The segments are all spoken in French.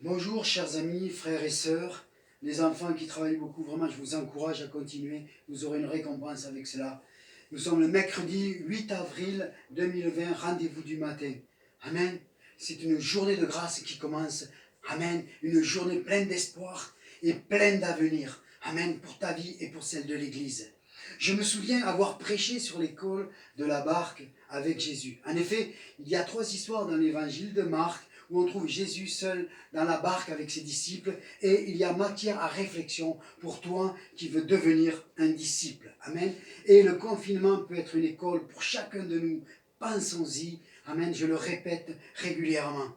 Bonjour chers amis, frères et sœurs, les enfants qui travaillent beaucoup, vraiment je vous encourage à continuer, vous aurez une récompense avec cela. Nous sommes le mercredi 8 avril 2020, rendez-vous du matin. Amen. C'est une journée de grâce qui commence. Amen. Une journée pleine d'espoir et pleine d'avenir. Amen. Pour ta vie et pour celle de l'Église. Je me souviens avoir prêché sur l'école de la barque avec Jésus. En effet, il y a 3 histoires dans l'évangile de Marc où on trouve Jésus seul dans la barque avec ses disciples, et il y a matière à réflexion pour toi qui veux devenir un disciple. Amen. Et le confinement peut être une école pour chacun de nous. Pensons-y. Amen. Je le répète régulièrement.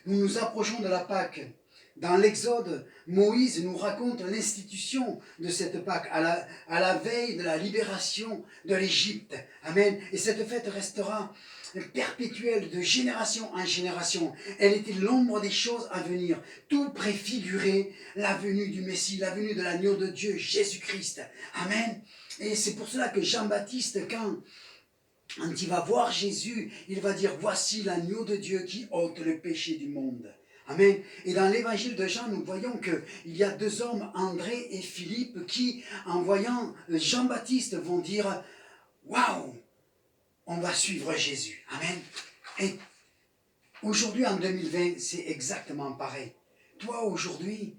Nous nous approchons de la Pâque. Dans l'Exode, Moïse nous raconte l'institution de cette Pâque à la veille de la libération de l'Égypte. Amen. Et cette fête restera perpétuelle de génération en génération. Elle était l'ombre des choses à venir. Tout préfigurait la venue du Messie, la venue de l'agneau de Dieu, Jésus-Christ. Amen. Et c'est pour cela que Jean-Baptiste, quand il va voir Jésus, il va dire, voici l'agneau de Dieu qui ôte le péché du monde. Amen. Et dans l'évangile de Jean, nous voyons qu'il y a 2 hommes, André et Philippe, qui, en voyant Jean-Baptiste, vont dire, waouh, on va suivre Jésus. Amen. Et aujourd'hui, en 2020, c'est exactement pareil. Toi, aujourd'hui,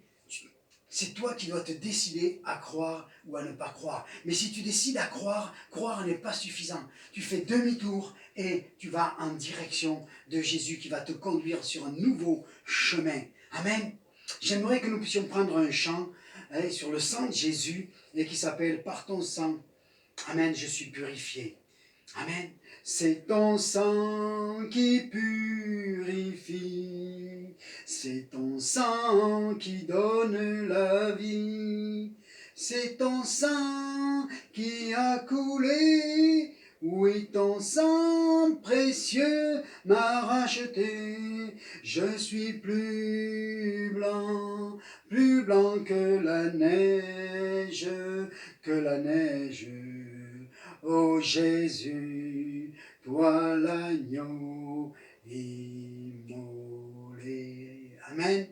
c'est toi qui dois te décider à croire ou à ne pas croire. Mais si tu décides à croire, croire n'est pas suffisant. Tu fais demi-tour et tu vas en direction de Jésus qui va te conduire sur un nouveau chemin. Amen. J'aimerais que nous puissions prendre un chant sur le sang de Jésus et qui s'appelle « Par ton sang, Amen, je suis purifié ». Amen. C'est ton sang qui purifie, c'est ton sang qui donne la vie, c'est ton sang qui a coulé, oui, ton sang précieux m'a racheté, je suis plus blanc que la neige, que la neige. Ô Jésus, toi l'agneau immolé. Amen.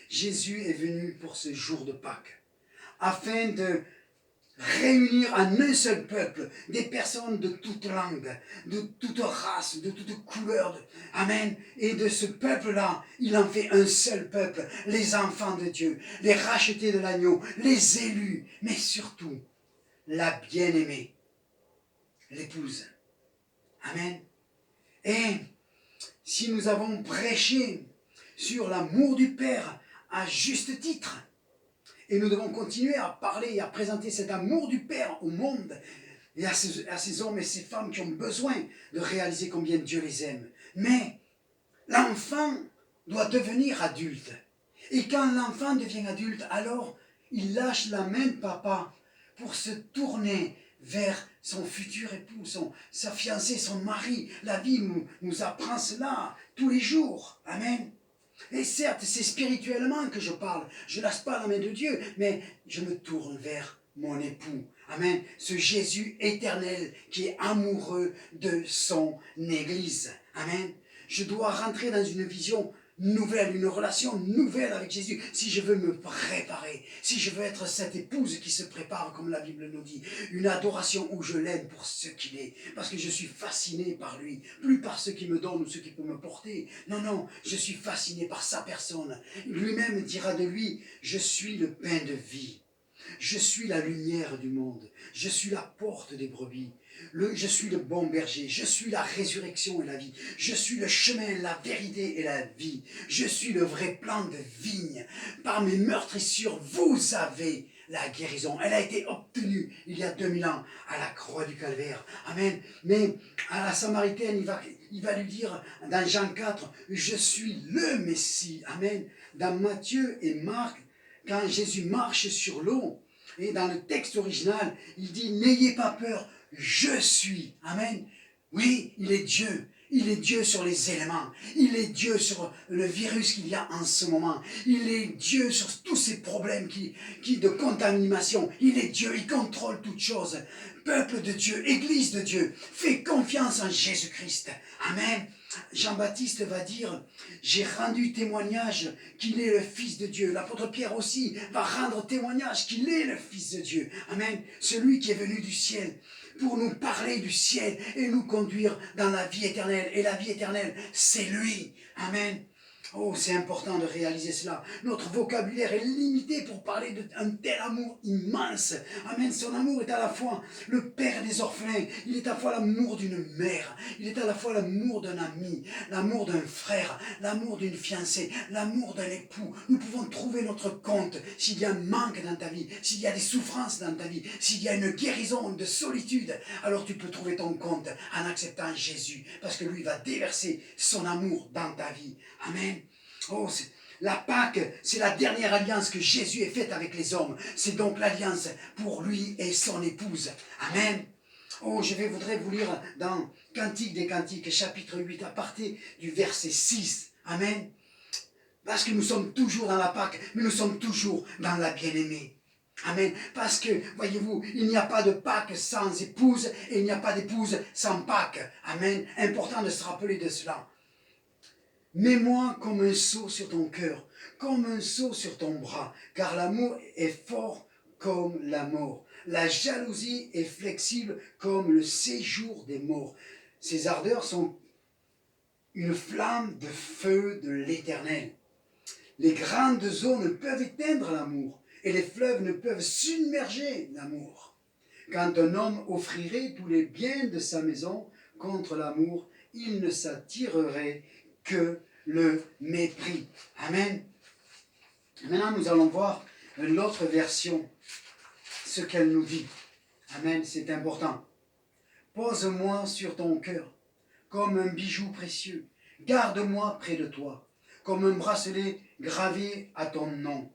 Jésus est venu pour ce jour de Pâques, afin de réunir en un seul peuple des personnes de toute langue, de toute race, de toute couleur. Amen. Et de ce peuple-là, il en fait un seul peuple, les enfants de Dieu, les rachetés de l'agneau, les élus, mais surtout la bien-aimée, l'épouse. Amen. Et si nous avons prêché sur l'amour du Père à juste titre, et nous devons continuer à parler et à présenter cet amour du Père au monde et à ces hommes et ces femmes qui ont besoin de réaliser combien Dieu les aime. Mais l'enfant doit devenir adulte. Et quand l'enfant devient adulte, alors il lâche la main de papa pour se tourner vers son futur époux, sa fiancée, son mari. La vie nous apprend cela tous les jours. Amen. Et certes, c'est spirituellement que je parle. Je ne lâche pas la main de Dieu, mais je me tourne vers mon époux. Amen. Ce Jésus éternel qui est amoureux de son Église. Amen. Je dois rentrer dans une vision nouvelle, une relation nouvelle avec Jésus, si je veux me préparer, si je veux être cette épouse qui se prépare, comme la Bible nous dit, une adoration où je l'aime pour ce qu'il est, parce que je suis fasciné par lui, plus par ce qu'il me donne ou ce qu'il peut me porter, non, je suis fasciné par sa personne. Lui-même dira de lui, je suis le pain de vie, je suis la lumière du monde, je suis la porte des brebis. Je suis le bon berger, je suis la résurrection et la vie, je suis le chemin, la vérité et la vie, je suis le vrai plan de vigne. Par mes meurtrissures, vous avez la guérison. Elle a été obtenue il y a 2000 ans à la croix du Calvaire. Amen. Mais à la Samaritaine, il va lui dire dans Jean 4, je suis le Messie. Amen. Dans Matthieu et Marc, quand Jésus marche sur l'eau, et dans le texte original, il dit, n'ayez pas peur, je suis. Amen. Oui, il est Dieu. Il est Dieu sur les éléments. Il est Dieu sur le virus qu'il y a en ce moment. Il est Dieu sur tous ces problèmes de contamination. Il est Dieu, il contrôle toutes choses. Peuple de Dieu, Église de Dieu, fais confiance en Jésus-Christ. Amen. Jean-Baptiste va dire, j'ai rendu témoignage qu'il est le Fils de Dieu. L'apôtre Pierre aussi va rendre témoignage qu'il est le Fils de Dieu. Amen. Celui qui est venu du ciel pour nous parler du ciel et nous conduire dans la vie éternelle. Et la vie éternelle, c'est lui. Amen. Oh, c'est important de réaliser cela. Notre vocabulaire est limité pour parler d'un tel amour immense. Amen. Son amour est à la fois le père des orphelins. Il est à la fois l'amour d'une mère. Il est à la fois l'amour d'un ami, l'amour d'un frère, l'amour d'une fiancée, l'amour d'un époux. Nous pouvons trouver notre compte s'il y a un manque dans ta vie, s'il y a des souffrances dans ta vie, s'il y a une guérison de solitude. Alors tu peux trouver ton compte en acceptant Jésus, parce que lui va déverser son amour dans ta vie. Amen. Oh, la Pâque, c'est la dernière alliance que Jésus ait faite avec les hommes. C'est donc l'alliance pour lui et son épouse. Amen. Oh, voudrais vous lire dans Cantique des Cantiques, chapitre 8, à partir du verset 6. Amen. Parce que nous sommes toujours dans la Pâque, mais nous sommes toujours dans la bien-aimée. Amen. Parce que, voyez-vous, il n'y a pas de Pâque sans épouse, et il n'y a pas d'épouse sans Pâque. Amen. Important de se rappeler de cela. Mets-moi comme un sceau sur ton cœur, comme un sceau sur ton bras, car l'amour est fort comme la mort. La jalousie est flexible comme le séjour des morts. Ses ardeurs sont une flamme de feu de l'Éternel. Les grandes eaux ne peuvent éteindre l'amour, et les fleuves ne peuvent submerger l'amour. Quand un homme offrirait tous les biens de sa maison contre l'amour, il ne s'attirerait que le mépris. Amen. Maintenant, nous allons voir l'autre version, ce qu'elle nous dit. Amen, c'est important. Pose-moi sur ton cœur comme un bijou précieux. Garde-moi près de toi comme un bracelet gravé à ton nom.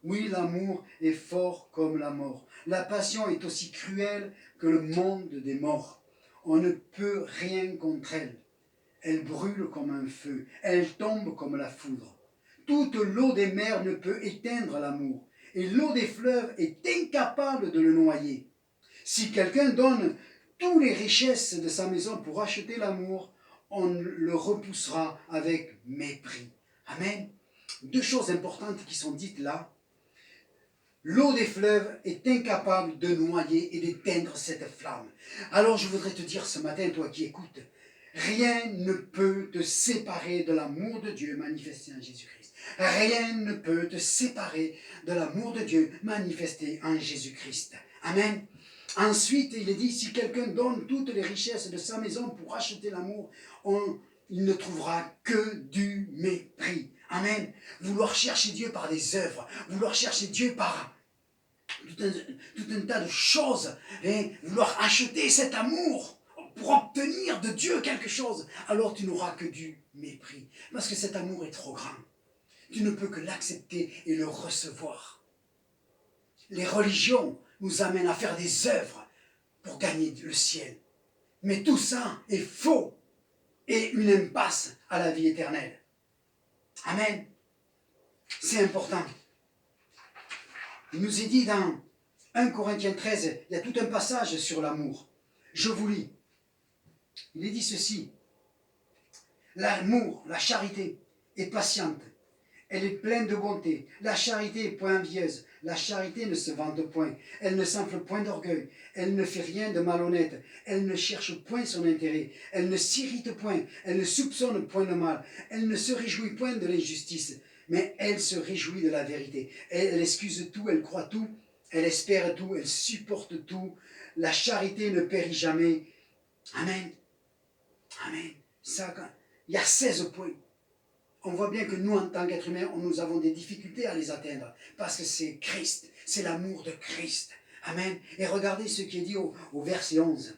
Oui, l'amour est fort comme la mort. La passion est aussi cruelle que le monde des morts. On ne peut rien contre elle. Elle brûle comme un feu, elle tombe comme la foudre. Toute l'eau des mers ne peut éteindre l'amour, et l'eau des fleuves est incapable de le noyer. Si quelqu'un donne toutes les richesses de sa maison pour acheter l'amour, on le repoussera avec mépris. Amen. Deux choses importantes qui sont dites là. L'eau des fleuves est incapable de noyer et d'éteindre cette flamme. Alors je voudrais te dire ce matin, toi qui écoutes, rien ne peut te séparer de l'amour de Dieu manifesté en Jésus-Christ. Rien ne peut te séparer de l'amour de Dieu manifesté en Jésus-Christ. Amen. Ensuite, il est dit, si quelqu'un donne toutes les richesses de sa maison pour acheter l'amour, il ne trouvera que du mépris. Amen. Vouloir chercher Dieu par des œuvres, vouloir chercher Dieu par tout un tas de choses, et vouloir acheter cet amour pour obtenir de Dieu quelque chose, alors tu n'auras que du mépris. Parce que cet amour est trop grand. Tu ne peux que l'accepter et le recevoir. Les religions nous amènent à faire des œuvres pour gagner le ciel. Mais tout ça est faux et une impasse à la vie éternelle. Amen. C'est important. Il nous est dit dans 1 Corinthiens 13, il y a tout un passage sur l'amour. Je vous lis. Il est dit ceci. L'amour, la charité, est patiente. Elle est pleine de bonté. La charité est point envieuse. La charité ne se vante point. Elle ne s'enfle point d'orgueil. Elle ne fait rien de malhonnête. Elle ne cherche point son intérêt. Elle ne s'irrite point. Elle ne soupçonne point le mal. Elle ne se réjouit point de l'injustice. Mais elle se réjouit de la vérité. Elle excuse tout, elle croit tout, elle espère tout, elle supporte tout. La charité ne périt jamais. Amen. Amen. Ça, il y a 16 points. On voit bien que nous, en tant qu'êtres humains, nous avons des difficultés à les atteindre. Parce que c'est Christ. C'est l'amour de Christ. Amen. Et regardez ce qui est dit au verset 11.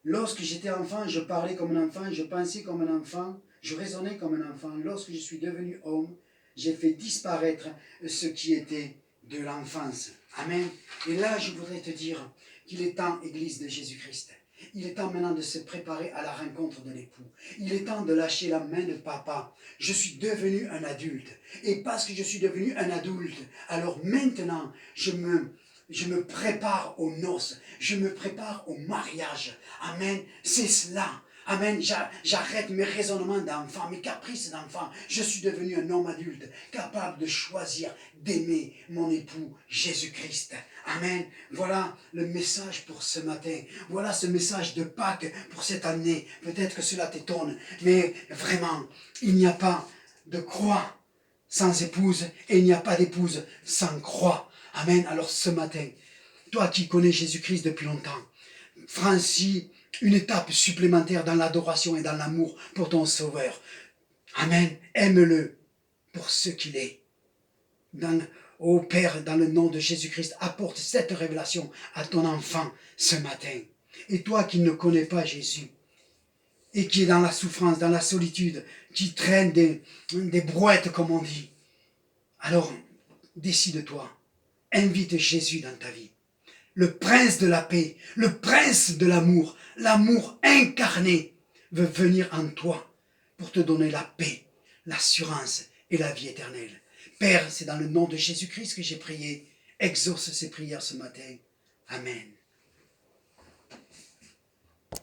Lorsque j'étais enfant, je parlais comme un enfant, je pensais comme un enfant, je raisonnais comme un enfant. Lorsque je suis devenu homme, j'ai fait disparaître ce qui était de l'enfance. Amen. Et là, je voudrais te dire qu'il est temps, Église de Jésus-Christ. Il est temps maintenant de se préparer à la rencontre de l'époux. Il est temps de lâcher la main de papa. Je suis devenu un adulte. Et parce que je suis devenu un adulte, alors maintenant, je me je me prépare aux noces, je me prépare au mariage. Amen. C'est cela. Amen. J'arrête mes raisonnements d'enfant, mes caprices d'enfant. Je suis devenu un homme adulte, capable de choisir, d'aimer mon époux Jésus-Christ. Amen. Voilà le message pour ce matin. Voilà ce message de Pâques pour cette année. Peut-être que cela t'étonne, mais vraiment, il n'y a pas de croix sans épouse et il n'y a pas d'épouse sans croix. Amen. Alors ce matin, toi qui connais Jésus-Christ depuis longtemps, franchis une étape supplémentaire dans l'adoration et dans l'amour pour ton Sauveur. Amen. Aime-le pour ce qu'il est. Ô Père, dans le nom de Jésus-Christ, apporte cette révélation à ton enfant ce matin. Et toi qui ne connais pas Jésus, et qui est dans la souffrance, dans la solitude, qui traîne des brouettes, comme on dit, alors décide-toi, invite Jésus dans ta vie. Le prince de la paix, le prince de l'amour, l'amour incarné, veut venir en toi pour te donner la paix, l'assurance et la vie éternelle. Père, c'est dans le nom de Jésus-Christ que j'ai prié. Exauce ces prières ce matin. Amen.